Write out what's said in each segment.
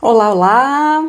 Olá, olá!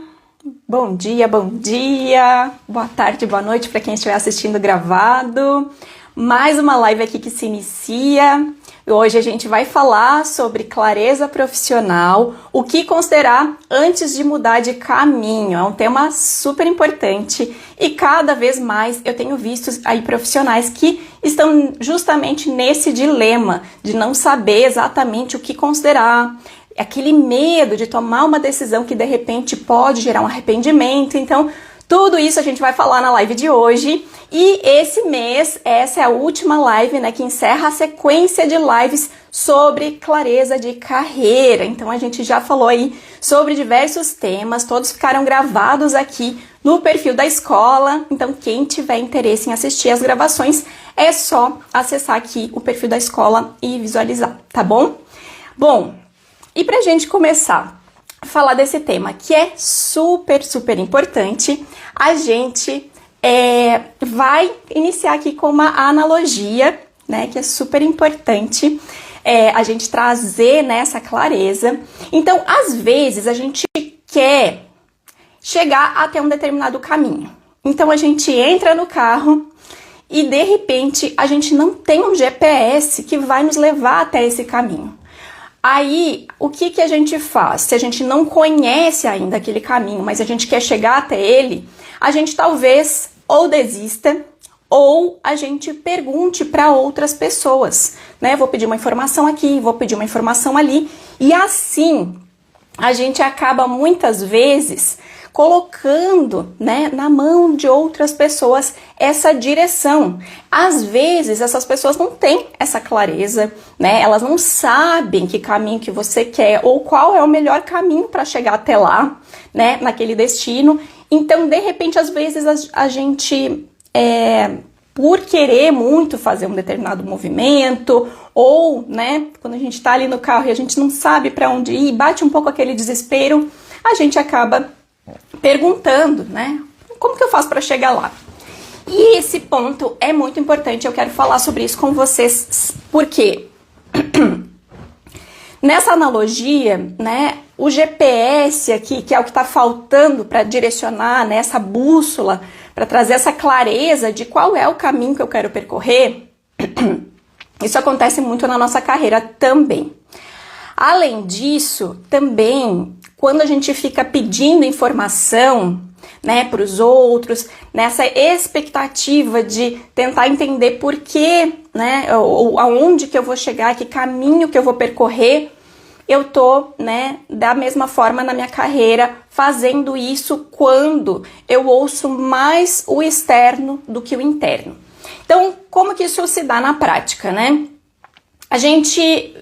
Bom dia, boa tarde, boa noite para quem estiver assistindo gravado. Mais uma live aqui que se inicia. Hoje a gente vai falar sobre clareza profissional, o que considerar antes de mudar de caminho. É um tema super importante e cada vez mais eu tenho visto aí profissionais que estão justamente nesse dilema de não saber exatamente o que considerar. Aquele medo de tomar uma decisão que de repente pode gerar um arrependimento. Então, tudo isso a gente vai falar na live de hoje. E esse mês, essa é a última live, né, que encerra a sequência de lives sobre clareza de carreira. Então, a gente já falou aí sobre diversos temas, todos ficaram gravados aqui no perfil da escola. Então, quem tiver interesse em assistir as gravações, é só acessar aqui o perfil da escola e visualizar, tá bom? Bom, e pra gente começar a falar desse tema, que é super importante, a gente vai iniciar aqui com uma analogia, né, que é super importante a gente trazer nessa clareza. Então, às vezes, a gente quer chegar até um determinado caminho. Então, a gente entra no carro e, de repente, a gente não tem um GPS que vai nos levar até esse caminho. Aí, o que a gente faz? Se a gente não conhece ainda aquele caminho, mas a gente quer chegar até ele, a gente talvez ou desista ou a gente pergunte para outras pessoas, né? Vou pedir uma informação aqui, vou pedir uma informação ali, e assim a gente acaba muitas vezes colocando, né, na mão de outras pessoas essa direção. Às vezes essas pessoas não têm essa clareza, né? Elas não sabem que caminho que você quer ou qual é o melhor caminho para chegar até lá, né, naquele destino. Então, de repente, às vezes a gente, por querer muito fazer um determinado movimento, ou, né, quando a gente está ali no carro e a gente não sabe para onde ir, bate um pouco aquele desespero, a gente acaba perguntando, né, como que eu faço para chegar lá? E esse ponto é muito importante, eu quero falar sobre isso com vocês, porque nessa analogia, né, o GPS aqui, que é o que está faltando para direcionar, né, essa bússola, para trazer essa clareza de qual é o caminho que eu quero percorrer, isso acontece muito na nossa carreira também. Além disso, também, quando a gente fica pedindo informação, né, para os outros, nessa expectativa de tentar entender por quê, né, ou aonde que eu vou chegar, que caminho que eu vou percorrer, eu tô, né, da mesma forma na minha carreira fazendo isso quando eu ouço mais o externo do que o interno. Então, como que isso se dá na prática, né? A gente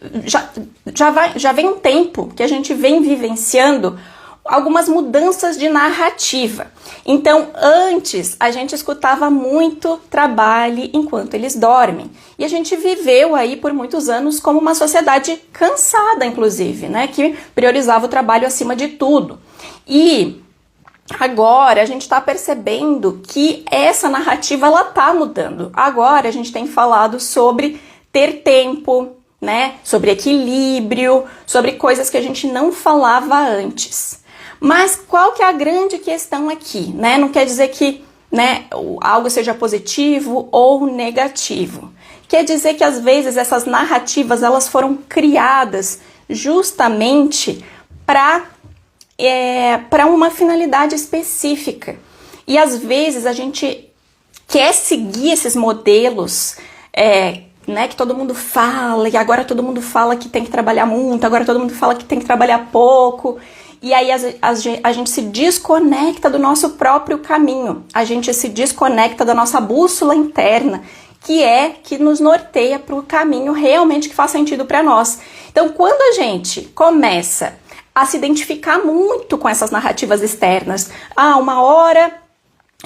já vem um tempo que a gente vem vivenciando algumas mudanças de narrativa. Então, antes, a gente escutava muito trabalhe enquanto eles dormem. E a gente viveu aí por muitos anos como uma sociedade cansada, inclusive, né? Que priorizava o trabalho acima de tudo. E agora a gente está percebendo que essa narrativa ela está mudando. Agora a gente tem falado sobre ter tempo, né? Sobre equilíbrio, sobre coisas que a gente não falava antes. Mas qual que é a grande questão aqui, né? Não quer dizer que, né, algo seja positivo ou negativo. Quer dizer que às vezes essas narrativas elas foram criadas justamente para uma finalidade específica. E às vezes a gente quer seguir esses modelos, né, que todo mundo fala, e agora todo mundo fala que tem que trabalhar muito, agora todo mundo fala que tem que trabalhar pouco. E aí a gente se desconecta do nosso próprio caminho, a gente se desconecta da nossa bússola interna, que nos norteia para o caminho realmente que faz sentido para nós. Então, quando a gente começa a se identificar muito com essas narrativas externas, uma hora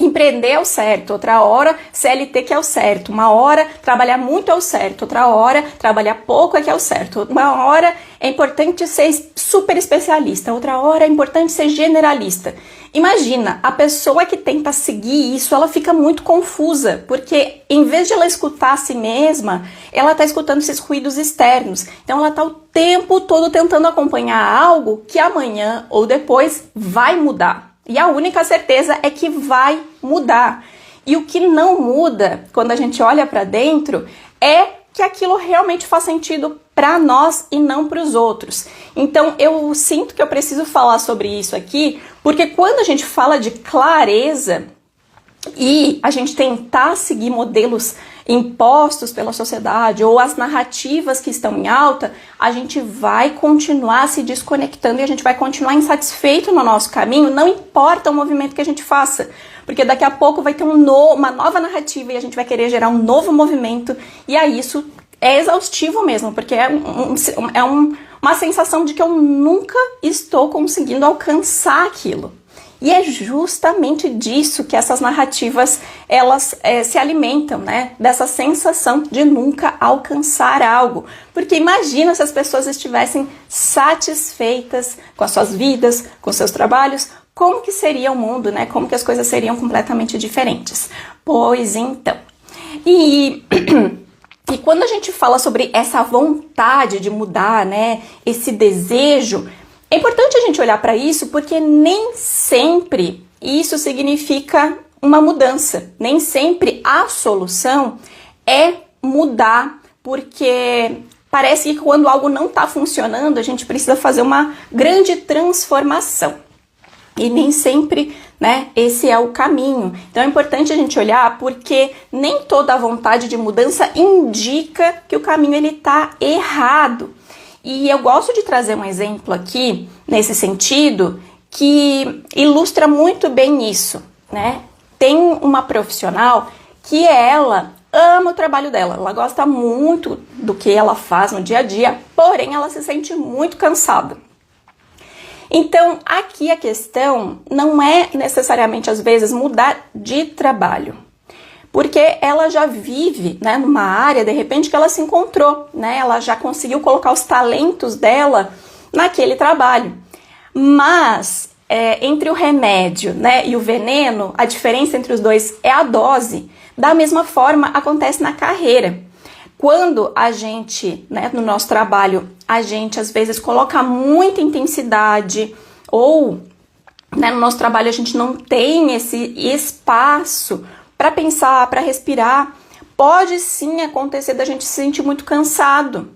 empreender é o certo, outra hora CLT que é o certo, uma hora trabalhar muito é o certo, outra hora trabalhar pouco é que é o certo, uma hora é importante ser super especialista, outra hora é importante ser generalista. Imagina, a pessoa que tenta seguir isso, ela fica muito confusa, porque em vez de ela escutar a si mesma, ela está escutando esses ruídos externos. Então ela está o tempo todo tentando acompanhar algo que amanhã ou depois vai mudar. E a única certeza é que vai mudar. E o que não muda, quando a gente olha para dentro, é que aquilo realmente faz sentido para nós e não para os outros. Então eu sinto que eu preciso falar sobre isso aqui, porque quando a gente fala de clareza e a gente tentar seguir modelos impostos pela sociedade ou as narrativas que estão em alta, a gente vai continuar se desconectando e a gente vai continuar insatisfeito no nosso caminho, não importa o movimento que a gente faça, porque daqui a pouco vai ter uma nova narrativa e a gente vai querer gerar um novo movimento, e aí isso é exaustivo mesmo, porque uma sensação de que eu nunca estou conseguindo alcançar aquilo. E é justamente disso que essas narrativas, elas se alimentam, né? Dessa sensação de nunca alcançar algo. Porque imagina se as pessoas estivessem satisfeitas com as suas vidas, com seus trabalhos, como que seria o mundo, né? Como que as coisas seriam completamente diferentes. Pois então. E quando a gente fala sobre essa vontade de mudar, né? Esse desejo, é importante a gente olhar para isso, porque nem sempre isso significa uma mudança. Nem sempre a solução é mudar, porque parece que quando algo não está funcionando, a gente precisa fazer uma grande transformação. E nem sempre, né, esse é o caminho. Então é importante a gente olhar, porque nem toda a vontade de mudança indica que o caminho ele está errado. E eu gosto de trazer um exemplo aqui, nesse sentido, que ilustra muito bem isso, né? Tem uma profissional que ela ama o trabalho dela, ela gosta muito do que ela faz no dia a dia, porém ela se sente muito cansada. Então, aqui a questão não é necessariamente, às vezes, mudar de trabalho, porque ela já vive, né, numa área, de repente, que ela se encontrou, né, ela já conseguiu colocar os talentos dela naquele trabalho. Mas, entre o remédio, né, e o veneno, a diferença entre os dois é a dose. Da mesma forma, acontece na carreira. Quando a gente, né, no nosso trabalho, a gente às vezes coloca muita intensidade ou, né, no nosso trabalho a gente não tem esse espaço para pensar, para respirar, pode sim acontecer da gente se sentir muito cansado.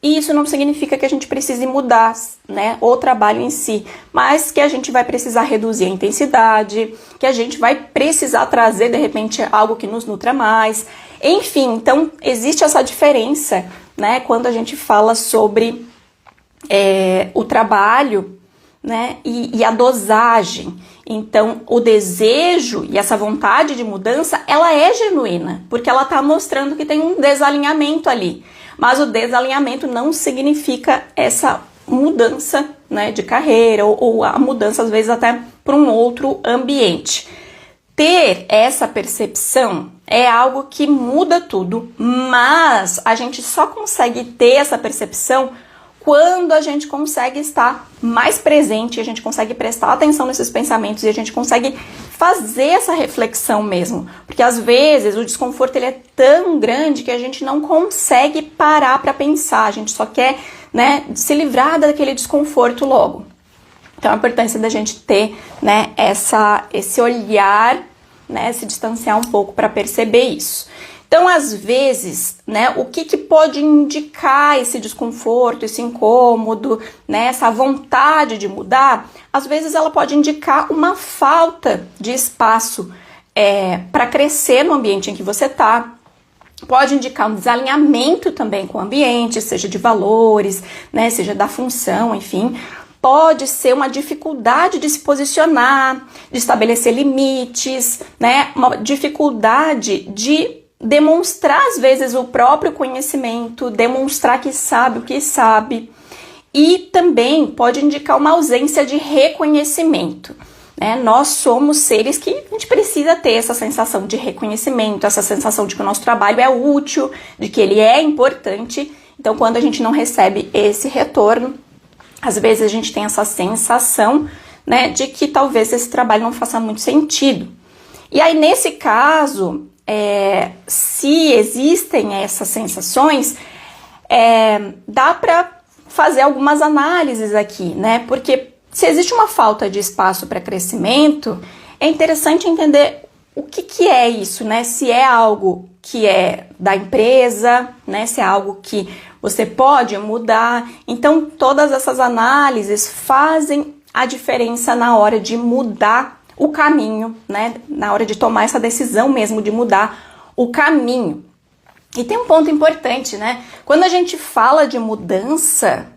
E isso não significa que a gente precise mudar, né, o trabalho em si, mas que a gente vai precisar reduzir a intensidade, que a gente vai precisar trazer, de repente, algo que nos nutra mais. Enfim, então existe essa diferença, né, quando a gente fala sobre o trabalho, né, e a dosagem. Então, o desejo e essa vontade de mudança, ela é genuína, porque ela está mostrando que tem um desalinhamento ali. Mas o desalinhamento não significa essa mudança, né, de carreira ou a mudança, às vezes, até para um outro ambiente. Ter essa percepção é algo que muda tudo, mas a gente só consegue ter essa percepção quando a gente consegue estar mais presente, a gente consegue prestar atenção nesses pensamentos e a gente consegue fazer essa reflexão mesmo. Porque às vezes o desconforto ele é tão grande que a gente não consegue parar para pensar, a gente só quer, né, se livrar daquele desconforto logo. Então a importância da gente ter, né, esse olhar, né, se distanciar um pouco para perceber isso. Então, às vezes, né, o que pode indicar esse desconforto, esse incômodo, né, essa vontade de mudar, às vezes ela pode indicar uma falta de espaço para crescer no ambiente em que você está. Pode indicar um desalinhamento também com o ambiente, seja de valores, né, seja da função, enfim. Pode ser uma dificuldade de se posicionar, de estabelecer limites, né, uma dificuldade de demonstrar, às vezes, o próprio conhecimento, demonstrar que sabe o que sabe. E também pode indicar uma ausência de reconhecimento. né? Nós somos seres que a gente precisa ter essa sensação de reconhecimento, essa sensação de que o nosso trabalho é útil, de que ele é importante. Então, quando a gente não recebe esse retorno, às vezes a gente tem essa sensação, né, de que talvez esse trabalho não faça muito sentido. E aí, nesse caso, se existem essas sensações, dá para fazer algumas análises aqui, né? Porque se existe uma falta de espaço para crescimento, é interessante entender o que é isso, né? Se é algo que é da empresa, né? Se é algo que você pode mudar. Então, todas essas análises fazem a diferença na hora de mudar o caminho, né? Na hora de tomar essa decisão mesmo de mudar o caminho. E tem um ponto importante, né? Quando a gente fala de mudança,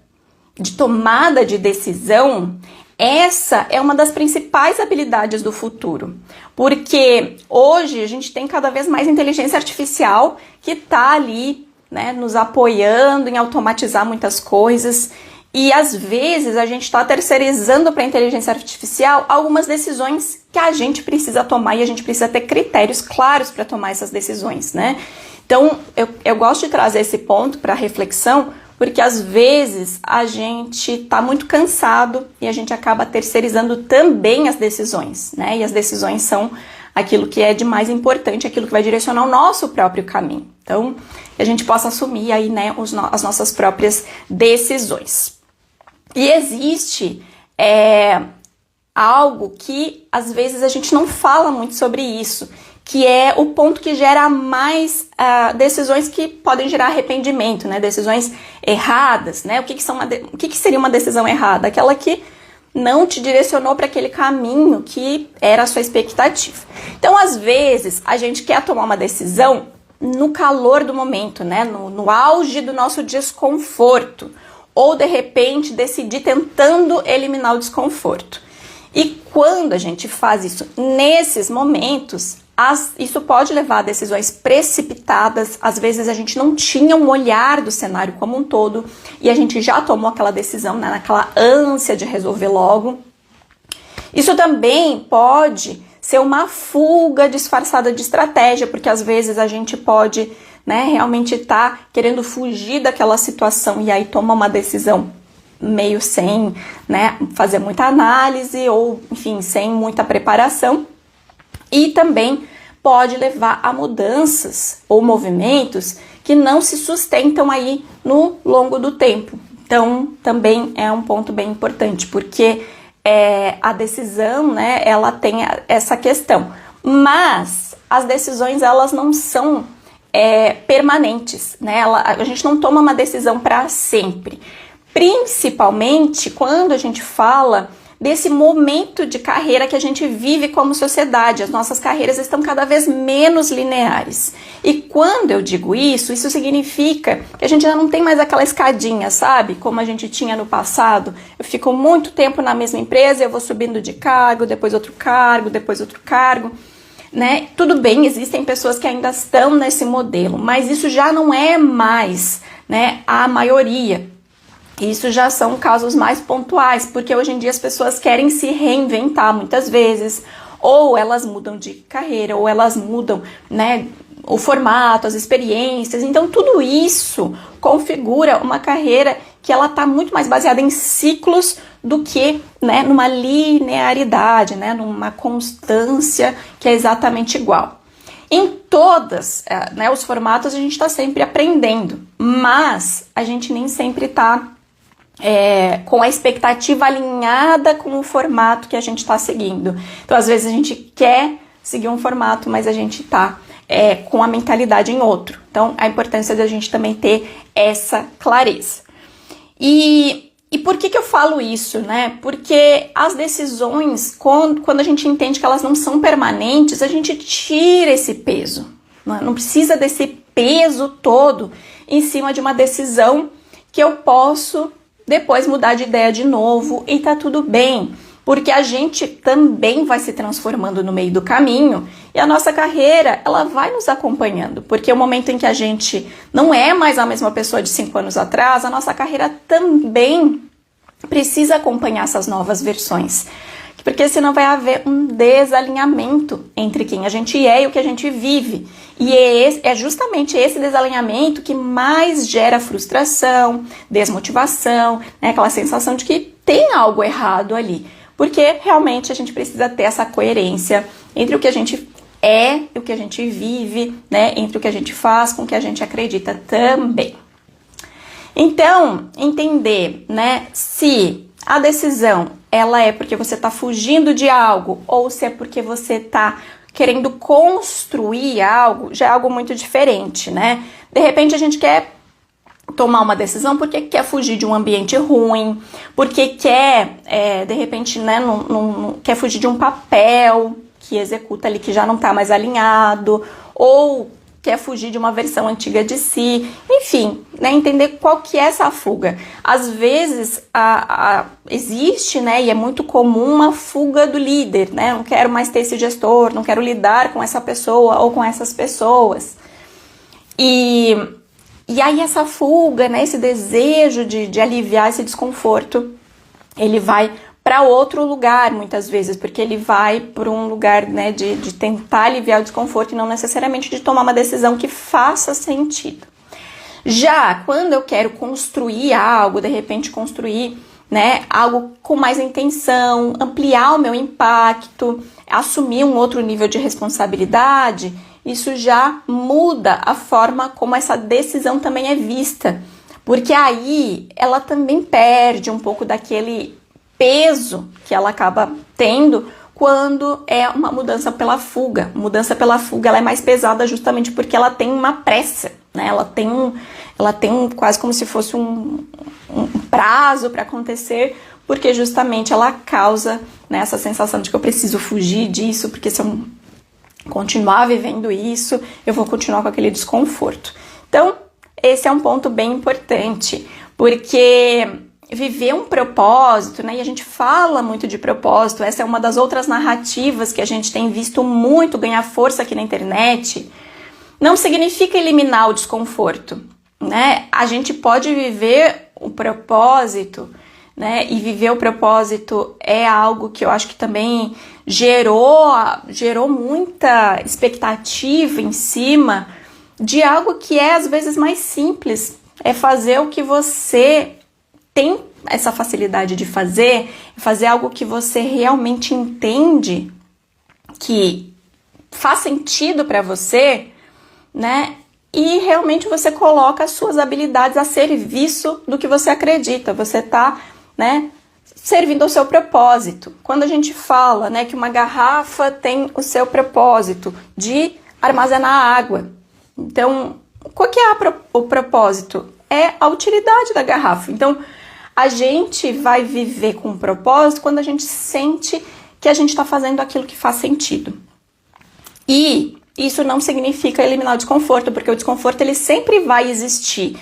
de tomada de decisão, essa é uma das principais habilidades do futuro. Porque hoje a gente tem cada vez mais inteligência artificial que está ali, né, nos apoiando em automatizar muitas coisas. E às vezes a gente está terceirizando para a inteligência artificial algumas decisões que a gente precisa tomar e a gente precisa ter critérios claros para tomar essas decisões, né? Então, eu gosto de trazer esse ponto para reflexão, porque às vezes a gente está muito cansado e a gente acaba terceirizando também as decisões, né? E as decisões são aquilo que é de mais importante, aquilo que vai direcionar o nosso próprio caminho. Então, que a gente possa assumir aí, né, as nossas próprias decisões. E existe algo que às vezes a gente não fala muito sobre isso, que é o ponto que gera mais decisões que podem gerar arrependimento, né? Decisões erradas, né? O que seria uma decisão errada? Aquela que não te direcionou para aquele caminho que era a sua expectativa. Então, às vezes, a gente quer tomar uma decisão no calor do momento, né? No auge do nosso desconforto. Ou, de repente, decidir tentando eliminar o desconforto. E quando a gente faz isso nesses momentos, isso pode levar a decisões precipitadas. Às vezes a gente não tinha um olhar do cenário como um todo e a gente já tomou aquela decisão, né, naquela ânsia de resolver logo. Isso também pode ser uma fuga disfarçada de estratégia, porque às vezes a gente pode, né, realmente estar querendo fugir daquela situação e aí toma uma decisão meio sem, né, fazer muita análise ou, enfim, sem muita preparação. E também pode levar a mudanças ou movimentos que não se sustentam aí no longo do tempo. Então, também é um ponto bem importante, porque a decisão, né, ela tem essa questão. Mas as decisões, elas não são permanentes, né? A gente não toma uma decisão para sempre. Principalmente quando a gente fala desse momento de carreira que a gente vive como sociedade. As nossas carreiras estão cada vez menos lineares. E quando eu digo isso significa que a gente já não tem mais aquela escadinha, sabe? Como a gente tinha no passado. Eu fico muito tempo na mesma empresa, eu vou subindo de cargo, depois outro cargo, depois outro cargo, né? Tudo bem, existem pessoas que ainda estão nesse modelo, mas isso já não é mais, né, a maioria. Isso já são casos mais pontuais, porque hoje em dia as pessoas querem se reinventar muitas vezes, ou elas mudam de carreira, ou elas mudam, né, o formato, as experiências. Então tudo isso configura uma carreira que ela está muito mais baseada em ciclos do que, né, numa linearidade, né, numa constância que é exatamente igual. Em todas, né, os formatos a gente está sempre aprendendo, mas a gente nem sempre está com a expectativa alinhada com o formato que a gente está seguindo. Então, às vezes a gente quer seguir um formato, mas a gente está com a mentalidade em outro. Então, a importância da gente também ter essa clareza. E por que eu falo isso, né? Porque as decisões, quando a gente entende que elas não são permanentes, a gente tira esse peso. Não precisa desse peso todo em cima de uma decisão que eu posso depois mudar de ideia de novo e tá tudo bem, porque a gente também vai se transformando no meio do caminho e a nossa carreira, ela vai nos acompanhando, porque o momento em que a gente não é mais a mesma pessoa de 5 anos atrás, a nossa carreira também precisa acompanhar essas novas versões. porque senão vai haver um desalinhamento entre quem a gente é e o que a gente vive. E é justamente esse desalinhamento que mais gera frustração, desmotivação, né? Aquela sensação de que tem algo errado ali. Porque realmente a gente precisa ter essa coerência entre o que a gente é e o que a gente vive, né? Entre o que a gente faz com o que a gente acredita também. Então, entender, né, se a decisão ela é porque você está fugindo de algo ou se é porque você está querendo construir algo, já é algo muito diferente, né? De repente a gente quer tomar uma decisão porque quer fugir de um ambiente ruim, porque quer, de repente, né, quer fugir de um papel que executa ali que já não está mais alinhado, ou quer fugir de uma versão antiga de si, enfim, né, entender qual que é essa fuga. Às vezes existe, né, e é muito comum uma fuga do líder, né, não quero mais ter esse gestor, não quero lidar com essa pessoa ou com essas pessoas. E aí essa fuga, né, esse desejo de aliviar esse desconforto, ele vai para outro lugar muitas vezes, porque ele vai para um lugar, né, de tentar aliviar o desconforto e não necessariamente de tomar uma decisão que faça sentido. Já quando eu quero construir algo, de repente construir, né, algo com mais intenção, ampliar o meu impacto, assumir um outro nível de responsabilidade, isso já muda a forma como essa decisão também é vista, porque aí ela também perde um pouco daquele peso que ela acaba tendo quando é uma mudança pela fuga. Mudança pela fuga ela é mais pesada justamente porque ela tem uma pressa, né? Ela tem quase como se fosse um prazo para acontecer, porque justamente ela causa, né, essa sensação de que eu preciso fugir disso, porque se eu continuar vivendo isso, eu vou continuar com aquele desconforto. Então, esse é um ponto bem importante, porque viver um propósito, né, e a gente fala muito de propósito, essa é uma das outras narrativas que a gente tem visto muito ganhar força aqui na internet, não significa eliminar o desconforto, né? A gente pode viver o propósito, né, e viver o propósito é algo que eu acho que também gerou muita expectativa em cima de algo que é às vezes mais simples, é fazer o que você tem essa facilidade de fazer algo que você realmente entende que faz sentido para você, né? E realmente você coloca as suas habilidades a serviço do que você acredita. Você tá, né, servindo ao seu propósito. Quando a gente fala, né, que uma garrafa tem o seu propósito de armazenar água. Então, qual que é o propósito? É a utilidade da garrafa. Então, a gente vai viver com um propósito quando a gente sente que a gente está fazendo aquilo que faz sentido. E isso não significa eliminar o desconforto, porque o desconforto ele sempre vai existir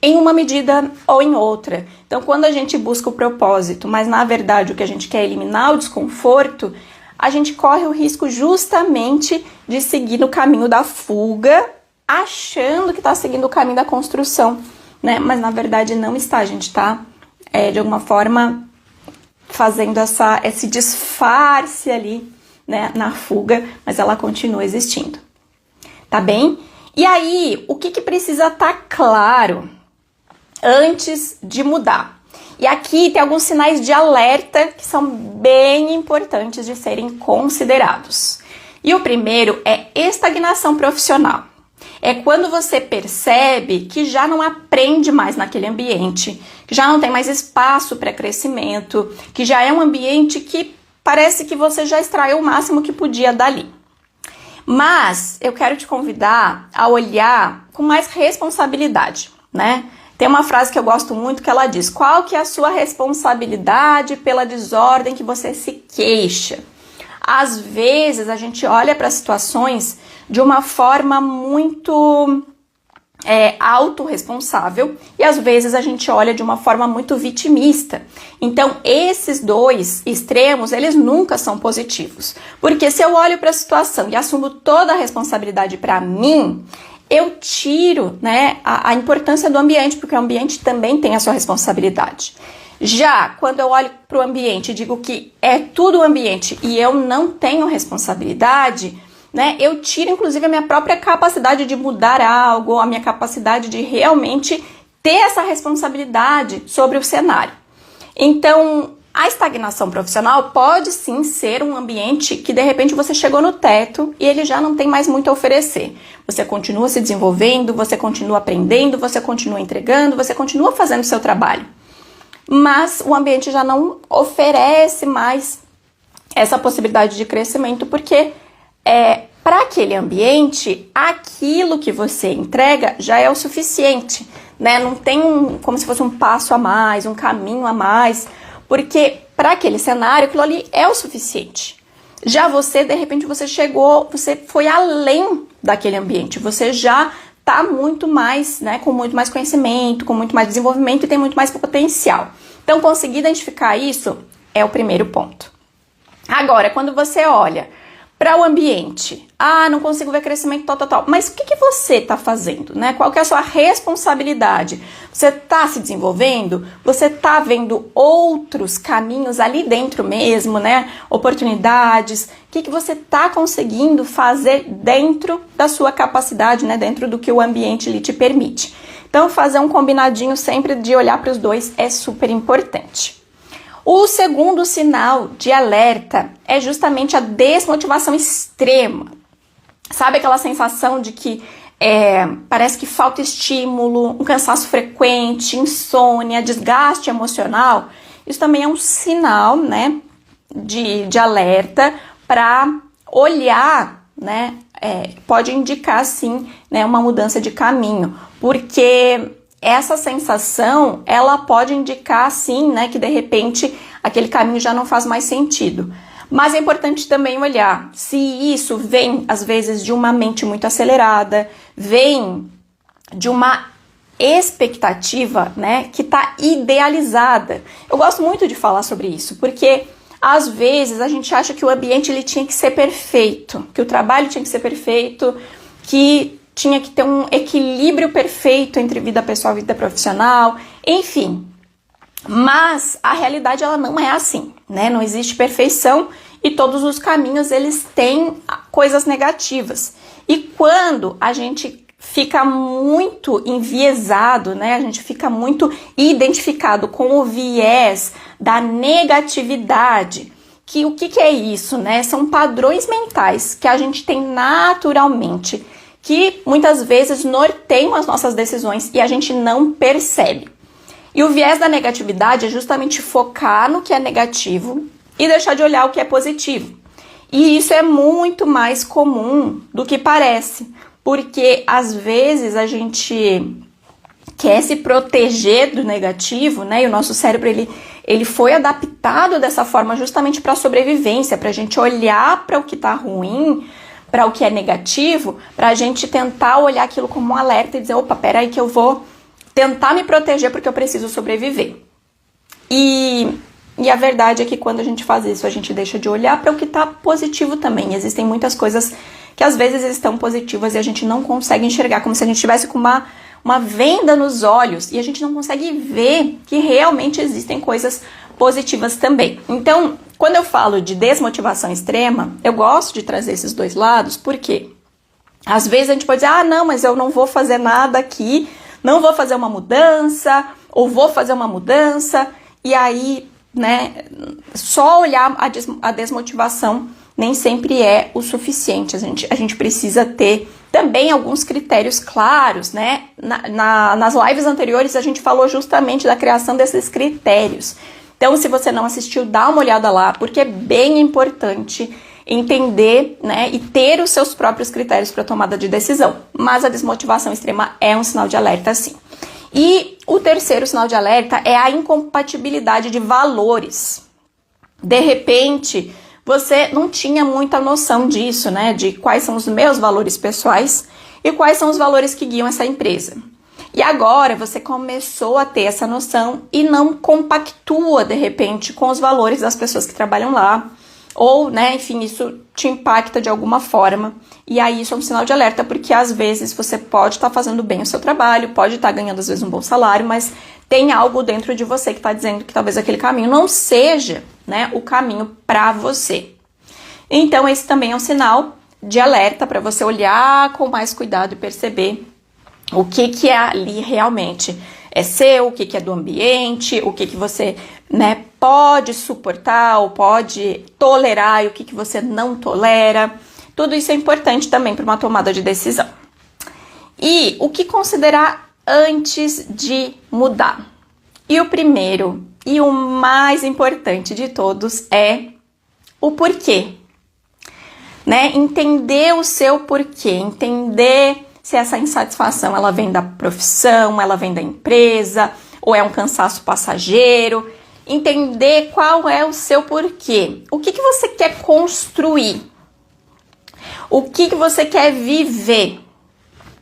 em uma medida ou em outra. Então, quando a gente busca o propósito, mas na verdade o que a gente quer é eliminar o desconforto, a gente corre o risco justamente de seguir no caminho da fuga, achando que está seguindo o caminho da construção, né? Mas na verdade não está, a gente está de alguma forma fazendo esse disfarce ali, né, na fuga, mas ela continua existindo, tá bem? E aí, o que precisa estar claro antes de mudar? E aqui tem alguns sinais de alerta que são bem importantes de serem considerados. E o primeiro é estagnação profissional. É quando você percebe que já não aprende mais naquele ambiente, que já não tem mais espaço para crescimento, que já é um ambiente que parece que você já extraiu o máximo que podia dali. Mas eu quero te convidar a olhar com mais responsabilidade, né? Tem uma frase que eu gosto muito que ela diz: qual que é a sua responsabilidade pela desordem que você se queixa? Às vezes a gente olha para situações de uma forma muito autorresponsável e às vezes a gente olha de uma forma muito vitimista. Então esses dois extremos, eles nunca são positivos, porque se eu olho para a situação e assumo toda a responsabilidade para mim, eu tiro, né, a importância do ambiente, porque o ambiente também tem a sua responsabilidade. Já quando eu olho para o ambiente e digo que é tudo o ambiente e eu não tenho responsabilidade, né, eu tiro inclusive a minha própria capacidade de mudar algo, a minha capacidade de realmente ter essa responsabilidade sobre o cenário. Então, a estagnação profissional pode sim ser um ambiente que de repente você chegou no teto e ele já não tem mais muito a oferecer. Você continua se desenvolvendo, você continua aprendendo, você continua entregando, você continua fazendo o seu trabalho. Mas o ambiente já não oferece mais essa possibilidade de crescimento, porque para aquele ambiente, aquilo que você entrega já é o suficiente, né? Não tem como se fosse um passo a mais, um caminho a mais, porque para aquele cenário, aquilo ali é o suficiente. Já você, de repente, você foi além daquele ambiente, você já está muito mais, né, com muito mais conhecimento, com muito mais desenvolvimento e tem muito mais potencial. Então, conseguir identificar isso é o primeiro ponto. Agora, quando você olha para o ambiente, não consigo ver crescimento, tal. Mas o que você está fazendo, né? Qual que é a sua responsabilidade? Você está se desenvolvendo? Você está vendo outros caminhos ali dentro mesmo, né? Oportunidades. O que você está conseguindo fazer dentro da sua capacidade, né? Dentro do que o ambiente lhe te permite. Então, fazer um combinadinho sempre de olhar para os dois é super importante. O segundo sinal de alerta é justamente a desmotivação extrema. Sabe aquela sensação de que parece que falta estímulo, um cansaço frequente, insônia, desgaste emocional? Isso também é um sinal, né, de alerta para olhar, né? Pode indicar, sim, né, uma mudança de caminho, porque essa sensação, ela pode indicar, sim, né, que de repente aquele caminho já não faz mais sentido. Mas é importante também olhar se isso vem, às vezes, de uma mente muito acelerada, vem de uma expectativa, né, que está idealizada. Eu gosto muito de falar sobre isso, porque às vezes a gente acha que o ambiente ele tinha que ser perfeito, que o trabalho tinha que ser perfeito, que tinha que ter um equilíbrio perfeito entre vida pessoal e vida profissional, enfim. Mas a realidade ela não é assim, né? Não existe perfeição e todos os caminhos eles têm coisas negativas. E quando a gente fica muito enviesado, né? A gente fica muito identificado com o viés da negatividade. O que é isso, né? São padrões mentais que a gente tem naturalmente, que muitas vezes norteiam as nossas decisões e a gente não percebe. E o viés da negatividade é justamente focar no que é negativo e deixar de olhar o que é positivo. E isso é muito mais comum do que parece, porque às vezes a gente quer se proteger do negativo, né? E o nosso cérebro ele foi adaptado dessa forma justamente para a sobrevivência, para a gente olhar para o que está ruim, para o que é negativo, para a gente tentar olhar aquilo como um alerta e dizer, opa, peraí que eu vou tentar me proteger porque eu preciso sobreviver. E a verdade é que quando a gente faz isso, a gente deixa de olhar para o que está positivo também. Existem muitas coisas que às vezes estão positivas e a gente não consegue enxergar, como se a gente tivesse com uma venda nos olhos e a gente não consegue ver que realmente existem coisas positivas também. Então, quando eu falo de desmotivação extrema, eu gosto de trazer esses dois lados, porque às vezes a gente pode dizer, não, mas eu não vou fazer nada aqui, não vou fazer uma mudança, ou vou fazer uma mudança, e aí, né, só olhar a desmotivação nem sempre é o suficiente. A gente precisa ter também alguns critérios claros, né? Nas lives anteriores a gente falou justamente da criação desses critérios. Então, se você não assistiu, dá uma olhada lá, porque é bem importante entender, né, e ter os seus próprios critérios para tomada de decisão. Mas a desmotivação extrema é um sinal de alerta, sim. E o terceiro sinal de alerta é a incompatibilidade de valores. De repente, você não tinha muita noção disso, né, de quais são os meus valores pessoais e quais são os valores que guiam essa empresa. E agora você começou a ter essa noção e não compactua, de repente, com os valores das pessoas que trabalham lá. Ou, né, enfim, isso te impacta de alguma forma. E aí isso é um sinal de alerta, porque às vezes você pode estar fazendo bem o seu trabalho, pode estar ganhando às vezes um bom salário, mas tem algo dentro de você que está dizendo que talvez aquele caminho não seja, né, o caminho para você. Então esse também é um sinal de alerta para você olhar com mais cuidado e perceber o que é ali realmente é seu, o que é do ambiente, o que você, né, pode suportar ou pode tolerar e o que você não tolera. Tudo isso é importante também para uma tomada de decisão. E o que considerar antes de mudar? E o primeiro e o mais importante de todos é o porquê. Né? Entender o seu porquê, entender se essa insatisfação ela vem da profissão, ela vem da empresa, ou é um cansaço passageiro. Entender qual é o seu porquê. O que você quer construir? O que você quer viver?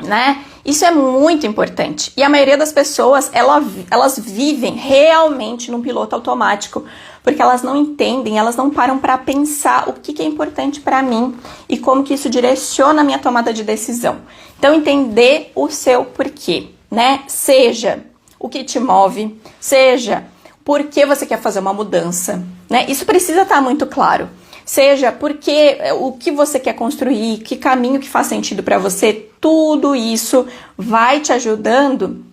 Né? Isso é muito importante. E a maioria das pessoas, elas vivem realmente num piloto automático, porque elas não entendem, elas não param para pensar o que é importante para mim e como que isso direciona a minha tomada de decisão. Então, entender o seu porquê, né? Seja o que te move, seja por que você quer fazer uma mudança, né? Isso precisa estar muito claro. Seja porque o que você quer construir, que caminho que faz sentido para você, tudo isso vai te ajudando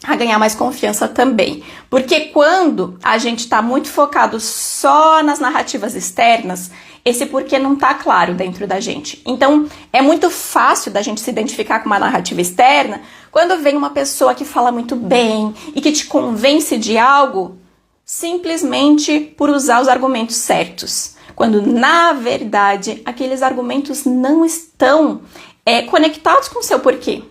a ganhar mais confiança também. Porque quando a gente está muito focado só nas narrativas externas, esse porquê não está claro dentro da gente. Então, é muito fácil da gente se identificar com uma narrativa externa quando vem uma pessoa que fala muito bem e que te convence de algo simplesmente por usar os argumentos certos. Quando, na verdade, aqueles argumentos não estão conectados com o seu porquê.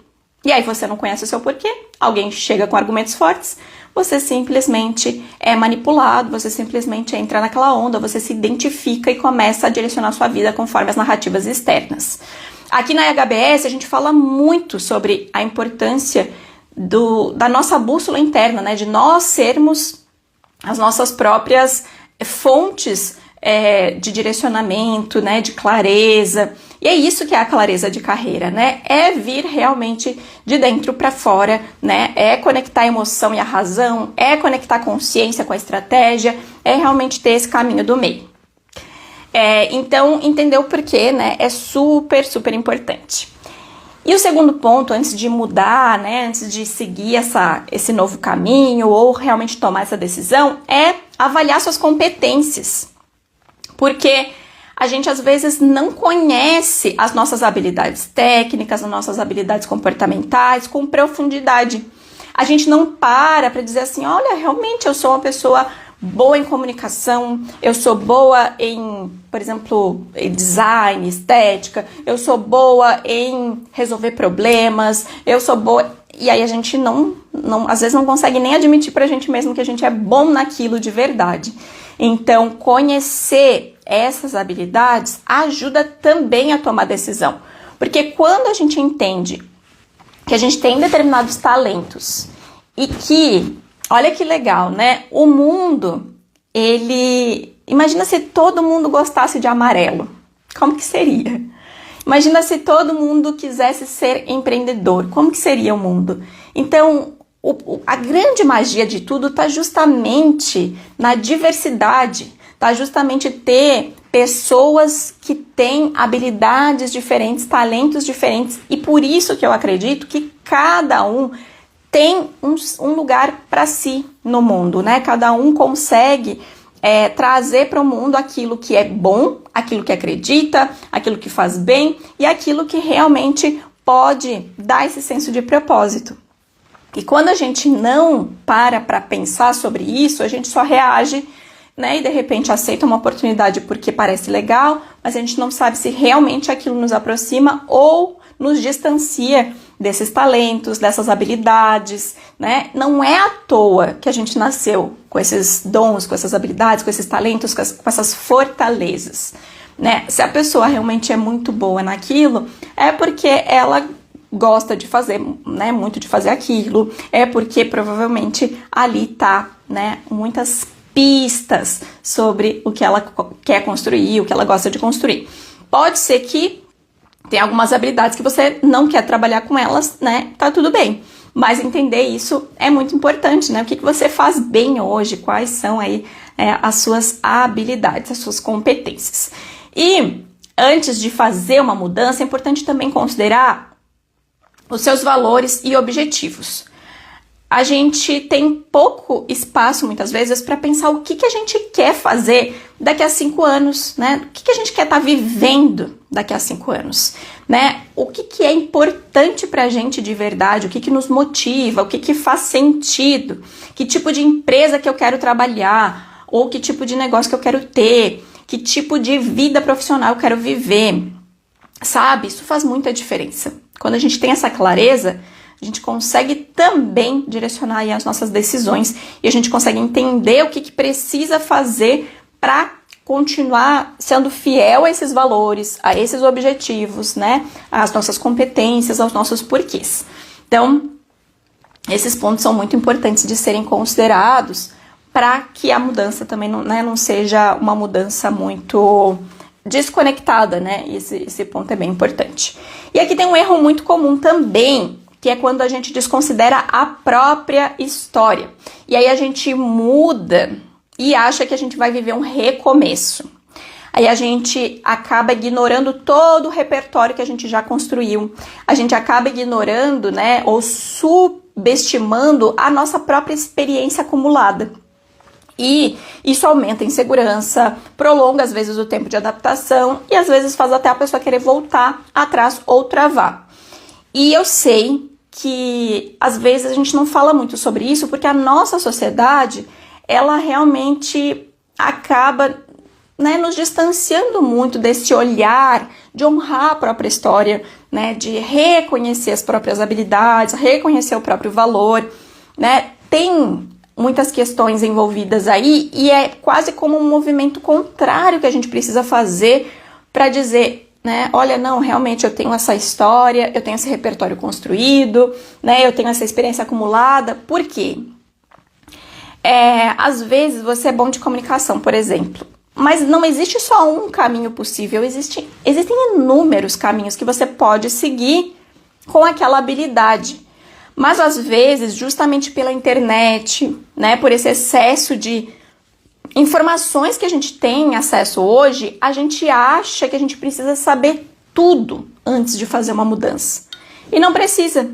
E aí você não conhece o seu porquê, alguém chega com argumentos fortes, você simplesmente é manipulado, você simplesmente entra naquela onda, você se identifica e começa a direcionar sua vida conforme as narrativas externas. Aqui na HBS a gente fala muito sobre a importância da nossa bússola interna, né? De nós sermos as nossas próprias fontes de direcionamento, né, de clareza. E é isso que é a clareza de carreira, né? É vir realmente de dentro para fora, né? É conectar a emoção e a razão, é conectar a consciência com a estratégia, é realmente ter esse caminho do meio. Então, entender o porquê, né, é super, super importante. E o segundo ponto, antes de mudar, né, antes de seguir esse novo caminho ou realmente tomar essa decisão, é avaliar suas competências. Porque a gente às vezes não conhece as nossas habilidades técnicas, as nossas habilidades comportamentais com profundidade. A gente não para dizer assim, olha, realmente eu sou uma pessoa boa em comunicação, eu sou boa em, por exemplo, em design, estética, eu sou boa em resolver problemas, eu sou boa... E aí a gente às vezes não consegue nem admitir pra gente mesmo que a gente é bom naquilo de verdade. Então, conhecer essas habilidades ajuda também a tomar decisão. Porque quando a gente entende que a gente tem determinados talentos e que, olha que legal, né? O mundo, imagina se todo mundo gostasse de amarelo. Como que seria? Imagina se todo mundo quisesse ser empreendedor. Como que seria o mundo? Então, a grande magia de tudo está justamente na diversidade, está justamente ter pessoas que têm habilidades diferentes, talentos diferentes, e por isso que eu acredito que cada um tem um lugar para si no mundo, né? Cada um consegue trazer para o mundo aquilo que é bom, aquilo que acredita, aquilo que faz bem e aquilo que realmente pode dar esse senso de propósito. E quando a gente não para pensar sobre isso, a gente só reage, né? E de repente aceita uma oportunidade porque parece legal, mas a gente não sabe se realmente aquilo nos aproxima ou nos distancia desses talentos, dessas habilidades, né? Não é à toa que a gente nasceu com esses dons, com essas habilidades, com esses talentos, com essas fortalezas, né? Se a pessoa realmente é muito boa naquilo, é porque ela gosta de fazer, né, muito de fazer aquilo, é porque provavelmente ali tá, né, muitas pistas sobre o que ela quer construir, o que ela gosta de construir. Pode ser que tem algumas habilidades que você não quer trabalhar com elas, né, tá tudo bem. Mas entender isso é muito importante, né? O que você faz bem hoje, quais são aí as suas habilidades, as suas competências. E antes de fazer uma mudança, é importante também considerar os seus valores e objetivos. A gente tem pouco espaço, muitas vezes, para pensar o que a gente quer fazer daqui a 5 anos, né? O que a gente quer estar vivendo daqui a 5 anos, né? O que é importante para a gente de verdade, o que nos motiva, o que faz sentido, que tipo de empresa que eu quero trabalhar, ou que tipo de negócio que eu quero ter, que tipo de vida profissional eu quero viver, sabe? Isso faz muita diferença. Quando a gente tem essa clareza, a gente consegue também direcionar aí as nossas decisões e a gente consegue entender o que precisa fazer para continuar sendo fiel a esses valores, a esses objetivos, né? Às nossas competências, aos nossos porquês. Então, esses pontos são muito importantes de serem considerados para que a mudança também não seja uma mudança muito desconectada, né? Esse ponto é bem importante. E aqui tem um erro muito comum também, que é quando a gente desconsidera a própria história. E aí a gente muda e acha que a gente vai viver um recomeço. Aí a gente acaba ignorando todo o repertório que a gente já construiu. A gente acaba ignorando, né, ou subestimando a nossa própria experiência acumulada. E isso aumenta a insegurança, prolonga às vezes o tempo de adaptação e às vezes faz até a pessoa querer voltar atrás ou travar. E eu sei que às vezes a gente não fala muito sobre isso porque a nossa sociedade, ela realmente acaba, né, nos distanciando muito desse olhar de honrar a própria história, né, de reconhecer as próprias habilidades, reconhecer o próprio valor, né? Tem muitas questões envolvidas aí e é quase como um movimento contrário que a gente precisa fazer para dizer, né, olha, não, realmente eu tenho essa história, eu tenho esse repertório construído, né, eu tenho essa experiência acumulada. Por quê? Às vezes você é bom de comunicação, por exemplo, mas não existe só um caminho possível, existem inúmeros caminhos que você pode seguir com aquela habilidade. Mas às vezes, justamente pela internet, né, por esse excesso de informações que a gente tem acesso hoje, a gente acha que a gente precisa saber tudo antes de fazer uma mudança. E não precisa,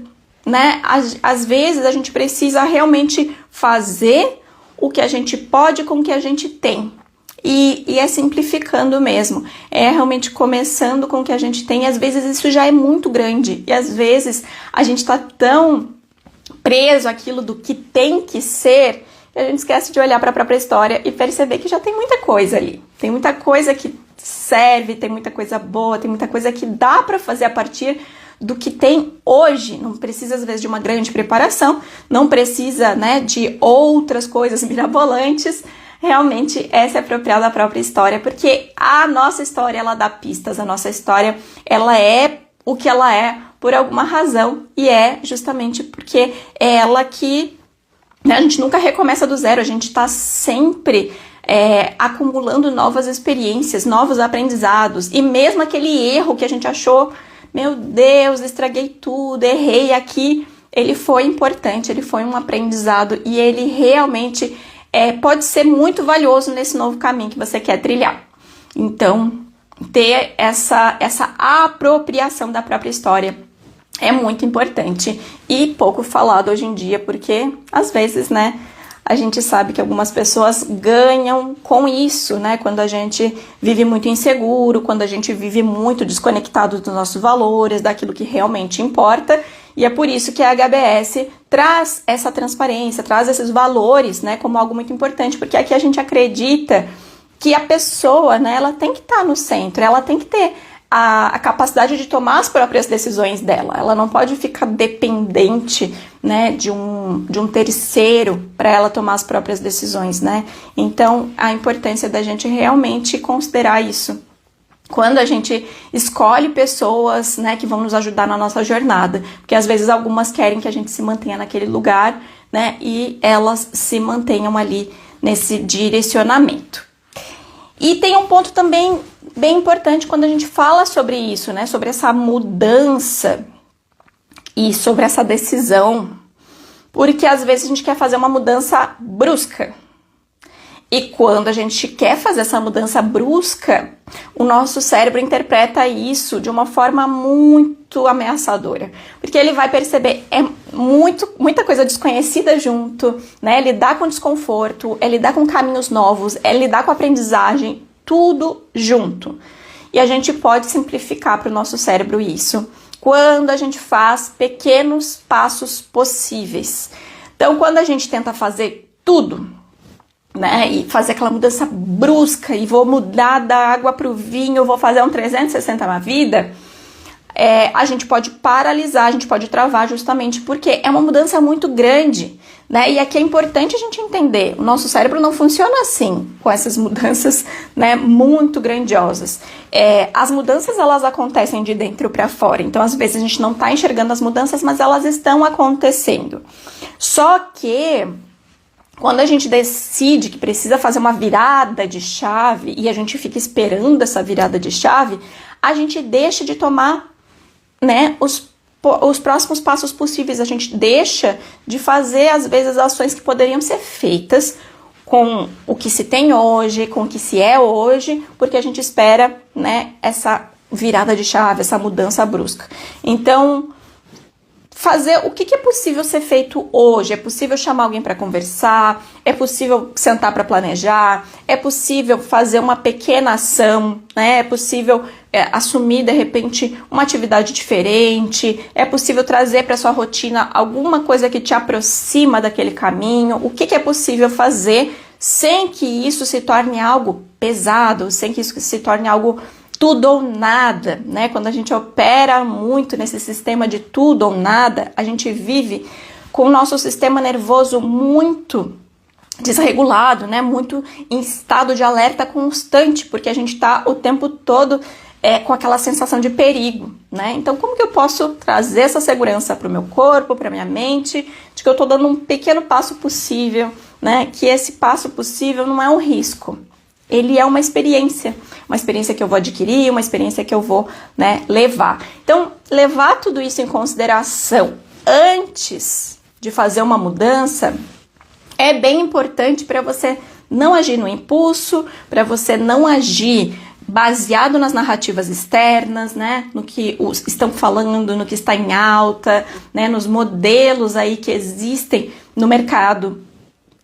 né? Às vezes a gente precisa realmente fazer o que a gente pode com o que a gente tem. E é simplificando mesmo, é realmente começando com o que a gente tem, e às vezes isso já é muito grande, e às vezes a gente tá tão preso àquilo do que tem que ser, que a gente esquece de olhar para a própria história e perceber que já tem muita coisa ali, tem muita coisa que serve, tem muita coisa boa, tem muita coisa que dá para fazer a partir do que tem hoje. Não precisa às vezes de uma grande preparação, não precisa, né, de outras coisas mirabolantes. Realmente é se apropriar da própria história, porque a nossa história, ela dá pistas, a nossa história, ela é o que ela é por alguma razão, e é justamente porque é ela que, né, a gente nunca recomeça do zero, a gente está sempre acumulando novas experiências, novos aprendizados, e mesmo aquele erro que a gente achou, meu Deus, estraguei tudo, errei aqui, ele foi importante, ele foi um aprendizado, e ele realmente pode ser muito valioso nesse novo caminho que você quer trilhar. Então, ter essa apropriação da própria história é muito importante e pouco falado hoje em dia, porque às vezes, né, a gente sabe que algumas pessoas ganham com isso, né, quando a gente vive muito inseguro, quando a gente vive muito desconectado dos nossos valores, daquilo que realmente importa. E é por isso que a HBS traz essa transparência, traz esses valores, né, como algo muito importante, porque aqui a gente acredita que a pessoa, né, ela tem que estar no centro, ela tem que ter a capacidade de tomar as próprias decisões dela, ela não pode ficar dependente, né, de um terceiro para ela tomar as próprias decisões, né. Então, a importância da gente realmente considerar isso quando a gente escolhe pessoas, né, que vão nos ajudar na nossa jornada, porque às vezes algumas querem que a gente se mantenha naquele lugar, né, e elas se mantenham ali nesse direcionamento. E tem um ponto também bem importante quando a gente fala sobre isso, né, sobre essa mudança e sobre essa decisão, Porque às vezes a gente quer fazer uma mudança brusca. E quando a gente quer fazer essa mudança brusca, o nosso cérebro interpreta isso de uma forma muito ameaçadora. Porque ele vai perceber, muita coisa desconhecida junto, né? É lidar com desconforto, é lidar com caminhos novos, é lidar com aprendizagem, tudo junto. E a gente pode simplificar para o nosso cérebro isso quando a gente faz pequenos passos possíveis. Então, quando a gente tenta fazer tudo, né, e fazer aquela mudança brusca, e vou mudar da água para o vinho, vou fazer um 360 na vida, a gente pode paralisar, a gente pode travar, justamente porque é uma mudança muito grande, né? E aqui é importante a gente entender, o nosso cérebro não funciona assim, com essas mudanças, né, muito grandiosas. As mudanças, elas acontecem de dentro para fora, então às vezes a gente não está enxergando as mudanças, mas elas estão acontecendo. Só que quando a gente decide que precisa fazer uma virada de chave e a gente fica esperando essa virada de chave, a gente deixa de tomar, né, os próximos passos possíveis. A gente deixa de fazer, às vezes, ações que poderiam ser feitas com o que se tem hoje, com o que se é hoje, porque a gente espera, né, essa virada de chave, essa mudança brusca. Então, fazer o que é possível ser feito hoje. É possível chamar alguém para conversar, é possível sentar para planejar, é possível fazer uma pequena ação, né? É possível assumir, de repente, uma atividade diferente, é possível trazer para sua rotina alguma coisa que te aproxima daquele caminho. O que é possível fazer sem que isso se torne algo pesado, sem que isso se torne algo tudo ou nada, né? Quando a gente opera muito nesse sistema de tudo ou nada, a gente vive com o nosso sistema nervoso muito desregulado, né? Muito em estado de alerta constante, porque a gente está o tempo todo com aquela sensação de perigo, né? Então, como que eu posso trazer essa segurança para o meu corpo, para minha mente, de que eu estou dando um pequeno passo possível, né? Que esse passo possível não é um risco. Ele é uma experiência que eu vou adquirir, uma experiência que eu vou, né, levar. Então, levar tudo isso em consideração antes de fazer uma mudança é bem importante para você não agir no impulso, para você não agir baseado nas narrativas externas, né, no que estão falando, no que está em alta, né, nos modelos aí que existem no mercado,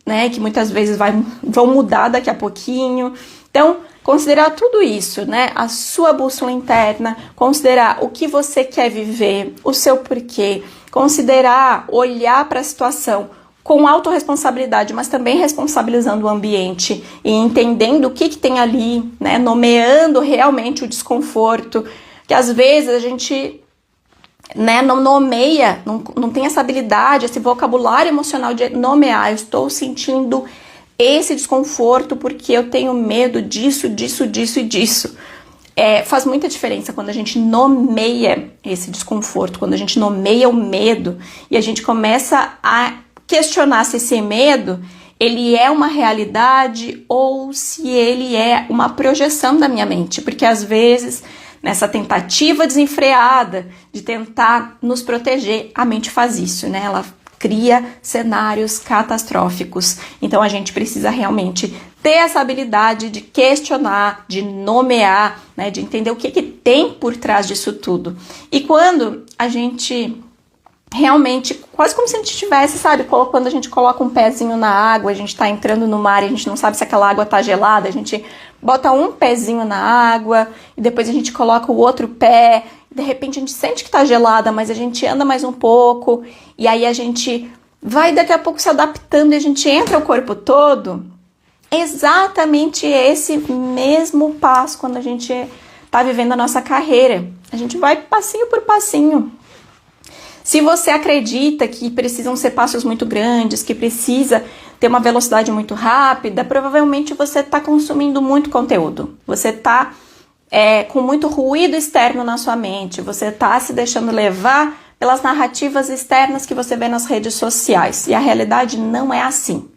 né, que muitas vezes vão mudar daqui a pouquinho. Então, considerar tudo isso, né, a sua bússola interna, considerar o que você quer viver, o seu porquê, considerar, olhar para a situação com autorresponsabilidade, mas também responsabilizando o ambiente e entendendo o que tem ali, né, nomeando realmente o desconforto, que às vezes a gente, né, não nomeia, não tem essa habilidade, esse vocabulário emocional de nomear. Eu estou sentindo esse desconforto porque eu tenho medo disso, disso, disso e disso. Faz muita diferença quando a gente nomeia esse desconforto, quando a gente nomeia o medo e a gente começa a questionar se esse medo ele é uma realidade ou se ele é uma projeção da minha mente, porque às vezes nessa tentativa desenfreada de tentar nos proteger, a mente faz isso, né? Ela cria cenários catastróficos. Então a gente precisa realmente ter essa habilidade de questionar, de nomear, né? De entender o que tem por trás disso tudo. E quando a gente realmente, quase como se a gente estivesse, sabe, quando a gente coloca um pezinho na água, a gente está entrando no mar e a gente não sabe se aquela água está gelada, a gente bota um pezinho na água e depois a gente coloca o outro pé, e de repente a gente sente que está gelada, mas a gente anda mais um pouco e aí a gente vai daqui a pouco se adaptando e a gente entra o corpo todo. Exatamente esse mesmo passo quando a gente está vivendo a nossa carreira. A gente vai passinho por passinho. Se você acredita que precisam ser passos muito grandes, que precisa ter uma velocidade muito rápida, provavelmente você está consumindo muito conteúdo. Você está com muito ruído externo na sua mente. Você está se deixando levar pelas narrativas externas que você vê nas redes sociais. E a realidade não é assim,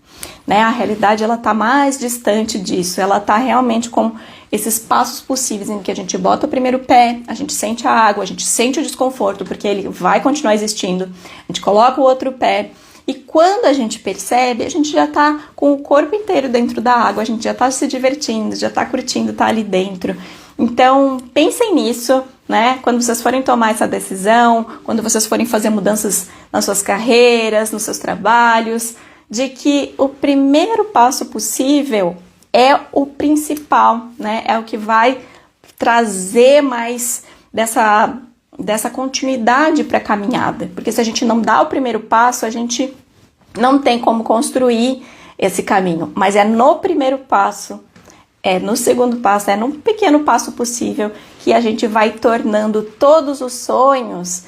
né? A realidade ela está mais distante disso. Ela está realmente com esses passos possíveis em que a gente bota o primeiro pé, a gente sente a água, a gente sente o desconforto, porque ele vai continuar existindo. A gente coloca o outro pé E quando a gente percebe, a gente já tá com o corpo inteiro dentro da água, a gente já tá se divertindo, já tá curtindo estar ali dentro. Então, pensem nisso, né? Quando vocês forem tomar essa decisão, quando vocês forem fazer mudanças nas suas carreiras, nos seus trabalhos, de que o primeiro passo possível é o principal, né? É o que vai trazer mais dessa continuidade para a caminhada. Porque se a gente não dá o primeiro passo, a gente não tem como construir esse caminho. Mas é no primeiro passo, é no segundo passo, é num pequeno passo possível que a gente vai tornando todos os sonhos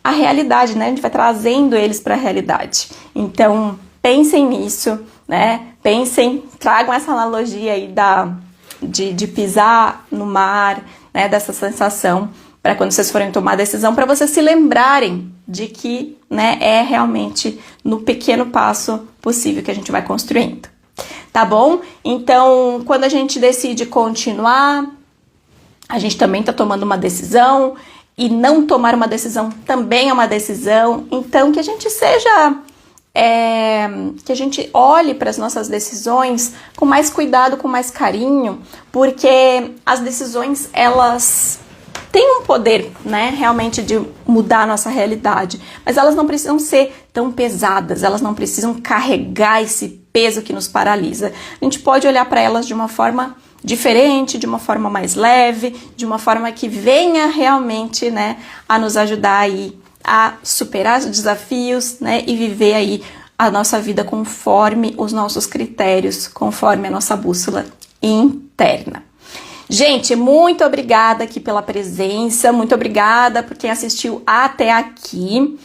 a realidade, né? A gente vai trazendo eles para a realidade. Então, pensem nisso, né? Pensem, tragam essa analogia aí de pisar no mar, né? Dessa sensação, para quando vocês forem tomar a decisão, para vocês se lembrarem de que, né, é realmente no pequeno passo possível que a gente vai construindo. Tá bom? Então, quando a gente decide continuar, a gente também tá tomando uma decisão, e não tomar uma decisão também é uma decisão. Então, que a gente seja... que a gente olhe para as nossas decisões com mais cuidado, com mais carinho, porque as decisões, elas têm um poder, né, realmente de mudar a nossa realidade, mas elas não precisam ser tão pesadas, elas não precisam carregar esse peso que nos paralisa. A gente pode olhar para elas de uma forma diferente, de uma forma mais leve, de uma forma que venha realmente, né, a nos ajudar aí a superar os desafios, né, e viver aí a nossa vida conforme os nossos critérios, conforme a nossa bússola interna. Gente, muito obrigada aqui pela presença, muito obrigada por quem assistiu até aqui.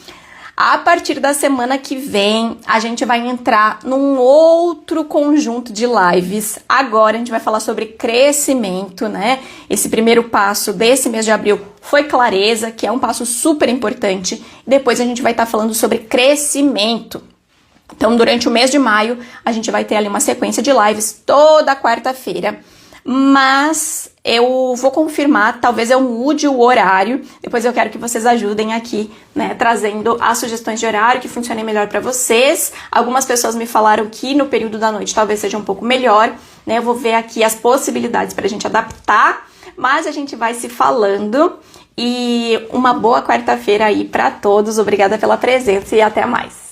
A partir da semana que vem, a gente vai entrar num outro conjunto de lives. Agora a gente vai falar sobre crescimento, né? Esse primeiro passo desse mês de abril foi clareza, que é um passo super importante. Depois a gente vai estar falando sobre crescimento. Então, durante o mês de maio, a gente vai ter ali uma sequência de lives toda quarta-feira. Mas eu vou confirmar, talvez eu mude o horário, depois eu quero que vocês ajudem aqui, né, trazendo as sugestões de horário que funcionem melhor para vocês. Algumas pessoas me falaram que no período da noite talvez seja um pouco melhor, né, eu vou ver aqui as possibilidades para a gente adaptar, mas a gente vai se falando e uma boa quarta-feira aí para todos, obrigada pela presença e até mais.